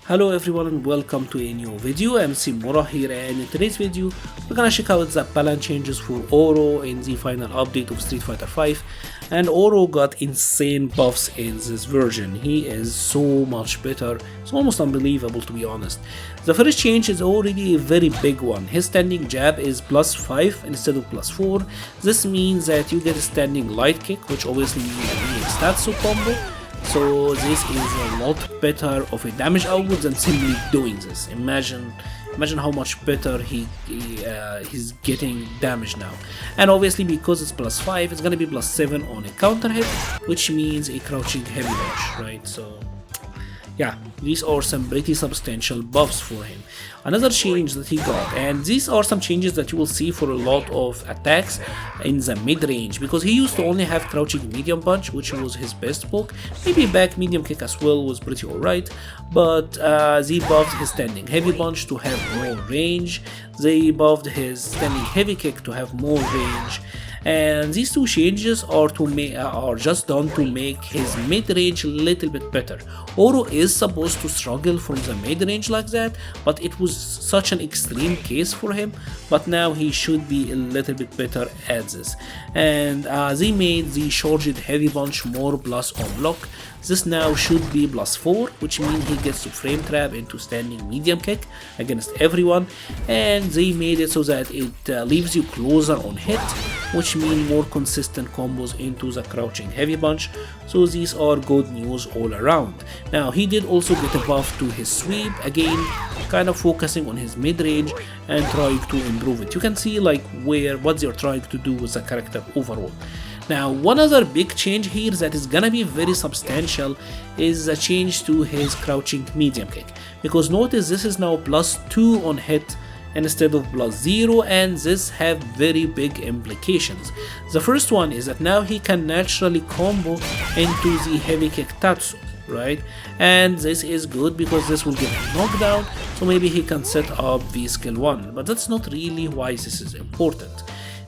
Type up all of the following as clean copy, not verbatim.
Hello everyone and welcome to a new video. MC-Mura here, and in today's video we're gonna check out the balance changes for Oro in the final update of Street Fighter V. And Oro got insane buffs in this version. He is so much better. It's almost unbelievable, to be honest. The first change is already a very big one. His standing jab is +5 instead of +4. This means that you get a standing light kick, which obviously means a Tatsu combo. So this is a lot better of a damage output than simply doing this. Imagine how much better he's getting damage now. And obviously because it's +5, it's gonna be +7 on a counter hit, which means a crouching heavy punch, right? So yeah, these are some pretty substantial buffs for him. Another change that he got, and these are some changes that you will see for a lot of attacks in the mid-range, because he used to only have crouching medium punch, which was his best poke. Maybe back medium kick as well was pretty alright, but they buffed his standing heavy punch to have more range. They buffed his standing heavy kick to have more range. And these two changes are just done to make his mid-range a little bit better. Oro is supposed to struggle from the mid-range like that, but it was such an extreme case for him. But now he should be a little bit better at this. And they made the charged heavy punch more plus on block. This now should be +4, which means he gets to frame trap into standing medium kick against everyone. And they made it so that it leaves you closer on hit, which means more consistent combos into the crouching heavy punch. So these are good news all around. Now he did also get a buff to his sweep, again kind of focusing on his mid-range and trying to improve it. You can see like what they're trying to do with the character overall. Now one other big change here that is gonna be very substantial is a change to his crouching medium kick, because notice this is now +2 on hit instead of +0, and this have very big implications. The first one is that now he can naturally combo into the heavy kick Tatsu, right? And this is good because this will give him knockdown, so maybe he can set up the skill 1, but that's not really why this is important.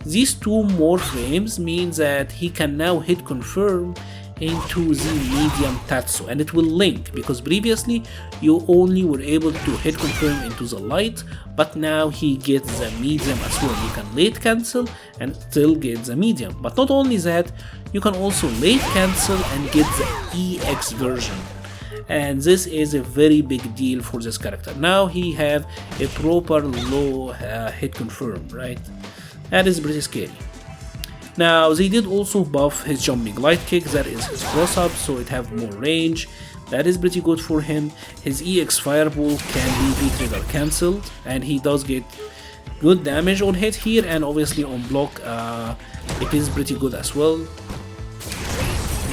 These two more frames means that he can now hit confirm into the medium Tatsu, and it will link, because previously you only were able to hit confirm into the light, but now he gets the medium as well. You can late cancel and still get the medium, but not only that, you can also late cancel and get the EX version. And this is a very big deal for this character. Now he have a proper low hit confirm, right? That is pretty scary. Now they did also buff his jumping light kick, that is his cross up, so it have more range. That is pretty good for him. His EX fireball can be V-Trigger cancelled, and he does get good damage on hit here, and obviously on block it is pretty good as well.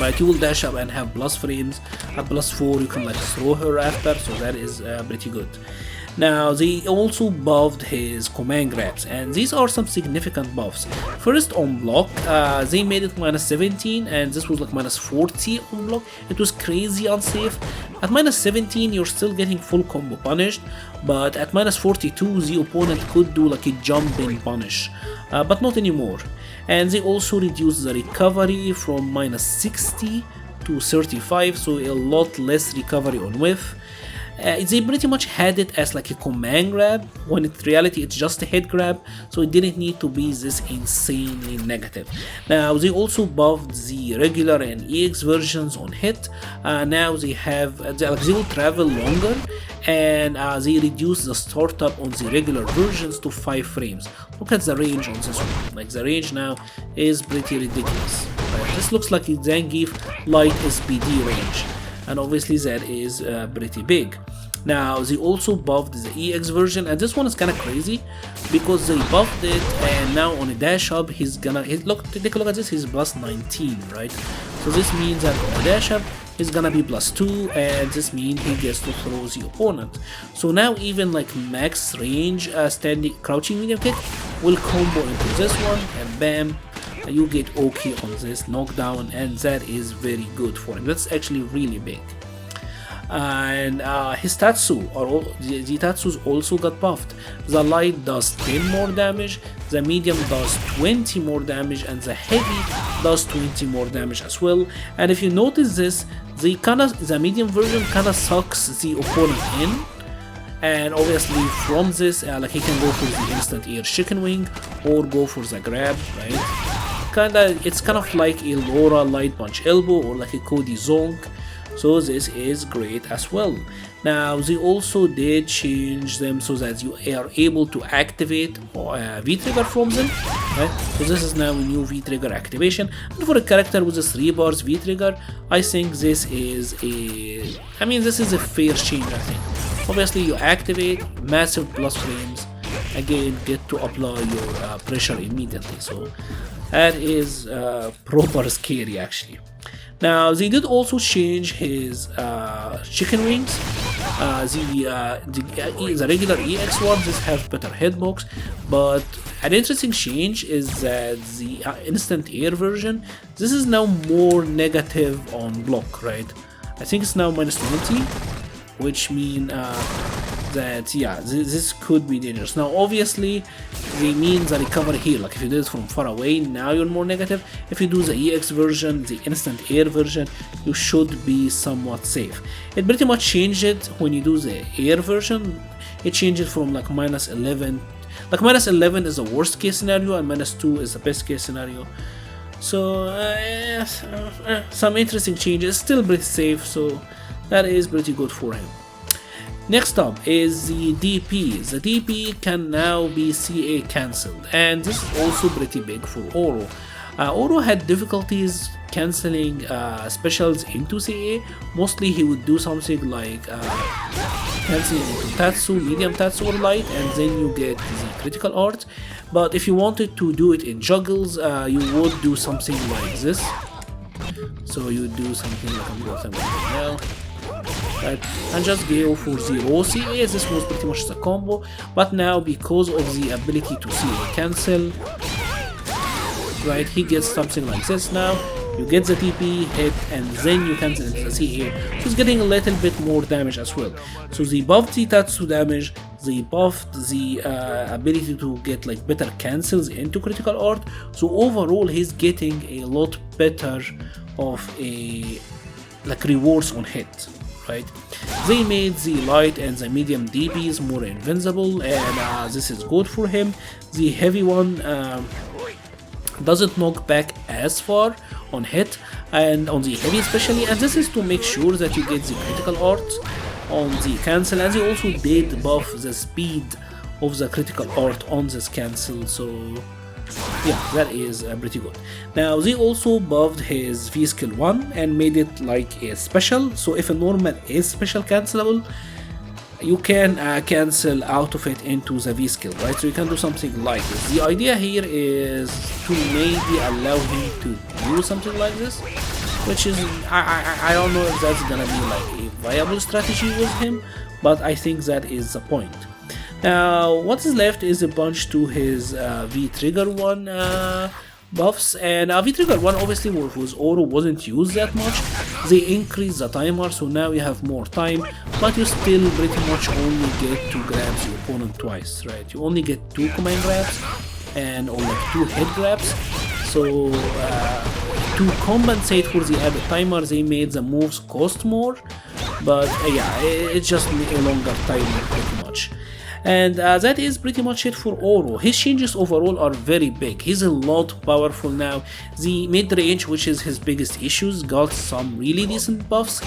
Like you will dash up and have plus frames. At +4 you can like throw her after, so that is pretty good. Now they also buffed his command grabs, and these are some significant buffs. First on block, they made it -17, and this was like -40 on block. It was crazy unsafe. At -17 you're still getting full combo punished, but at -42 the opponent could do like a jumping punish, but not anymore. And they also reduced the recovery from -60 to 35, so a lot less recovery on whiff. They pretty much had it as like a command grab, when in reality it's just a hit grab, so it didn't need to be this insanely negative. Now they also buffed the regular and EX versions on hit. Now they have they will travel longer, and they reduce the startup on the regular versions to 5 frames. Look at the range on this one, like the range now is pretty ridiculous. This looks like a Zangief light SPD range, and obviously that is pretty big. Now they also buffed the EX version, and this one is kind of crazy because they buffed it, and now on a dash up he's gonna take a look at this, he's +19, right? So this means that on a dash up he's gonna be +2, and this means he gets to throw the opponent. So now even like max range standing crouching medium kick will combo into this one, and bam, you get OK on this knockdown, and that is very good for him. That's actually really big. and his Tatsu, or the Tatsus also got buffed. The light does 10 more damage, the medium does 20 more damage, and the heavy does 20 more damage as well. And if you notice this, the medium version kinda sucks the opponent in. And obviously from this, like he can go for the instant air chicken wing or go for the grab, right? It's kind of like a Laura light punch elbow or like a Cody zonk. So this is great as well. Now they also did change them so that you are able to activate V-Trigger from them, right? So this is now a new V-Trigger activation. And for a character with a 3 bars V-Trigger, I think this is a fair change, I think. Obviously you activate massive plus frames, again get to apply your pressure immediately, so that is proper scary actually. Now they did also change his chicken wings. The regular EX ones just have better hitbox, but an interesting change is that the instant air version, this is now more negative on block, right? I think it's now minus 20, which mean that this could be dangerous. Now obviously they mean the recovery here, like if you did it from far away, now you're more negative. If you do the EX version, the instant air version, you should be somewhat safe. It pretty much changed it when you do the air version. It changed it from like minus 11, like minus 11 is the worst case scenario and minus 2 is the best case scenario. So some interesting changes, still pretty safe, so that is pretty good for him. Next up is the DP. The DP can now be CA cancelled, and this is also pretty big for Oro. Oro had difficulties cancelling specials into CA. Mostly he would do something like cancelling into Tatsu, medium Tatsu or light, and then you get the critical art. But if you wanted to do it in juggles, you would do something like this. So you would do something like I'm going to now. Right, and just go for the raw CA. This was pretty much the combo, but now because of the ability to CA cancel, right, he gets something like this. Now you get the TP hit and then you cancel into the CA, so he's getting a little bit more damage as well. So they buffed the Tatsu damage, they buffed the ability to get like better cancels into critical art, so overall he's getting a lot better of a like rewards on hit. Right, they made the light and the medium DPs more invincible, and this is good for him. The heavy one doesn't knock back as far on hit and on the heavy especially, and this is to make sure that you get the critical art on the cancel, and they also did buff the speed of the critical art on this cancel, so yeah, that is pretty good. Now they also buffed his V skill 1 and made it like a special, so if a normal is special cancelable, you can cancel out of it into the V skill, right? So you can do something like this. The idea here is to maybe allow him to do something like this, which is I don't know if that's gonna be like a viable strategy with him, but I think that is the point. Now what is left is a bunch to his V-Trigger 1 buffs, and V-Trigger 1 obviously with Oro wasn't used that much. They increased the timer, so now you have more time, but you still pretty much only get to grab the opponent twice, right? You only get 2 command grabs and or like 2 head grabs, so to compensate for the added timer they made the moves cost more, but yeah, it's just a longer timer pretty much. And that is pretty much it for Oro. His changes overall are very big. He's a lot powerful now. The mid-range, which is his biggest issues, got some really decent buffs,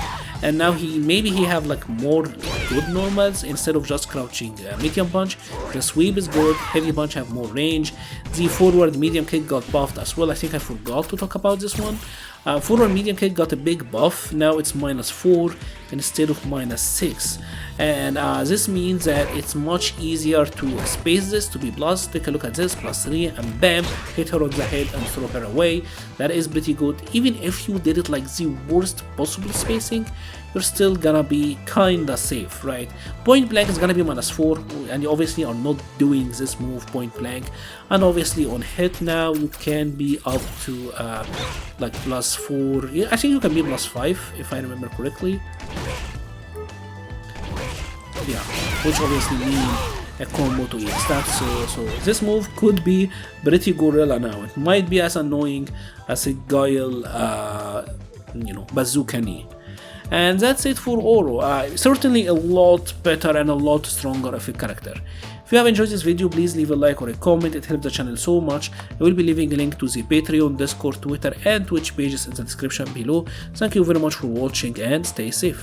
and now maybe he have like more good normals instead of just crouching medium punch. The sweep is good, heavy punch have more range. The forward medium kick got buffed as well. I think I forgot to talk about this one. Forward medium kick got a big buff. Now it's -4 instead of -6, and this means that it's much easier to space this to be plus. Take a look at this, +3, and bam, hit her on the head and throw her away. That is pretty good. Even if you did it like the worst possible spacing, you're still gonna be kinda safe, right? Point blank is gonna be -4, and you obviously are not doing this move point blank. And obviously on hit now you can be up to like +4. Yeah, I think you can be +5 if I remember correctly. yeah, which obviously mean a combo to each stats. So this move could be pretty gorilla now. It might be as annoying as a Guile, bazooka knee. And that's it for Oro. Certainly a lot better and a lot stronger of a character. If you have enjoyed this video, please leave a like or a comment, it helps the channel so much. I will be leaving a link to the Patreon, Discord, Twitter and Twitch pages in the description below. Thank you very much for watching and stay safe.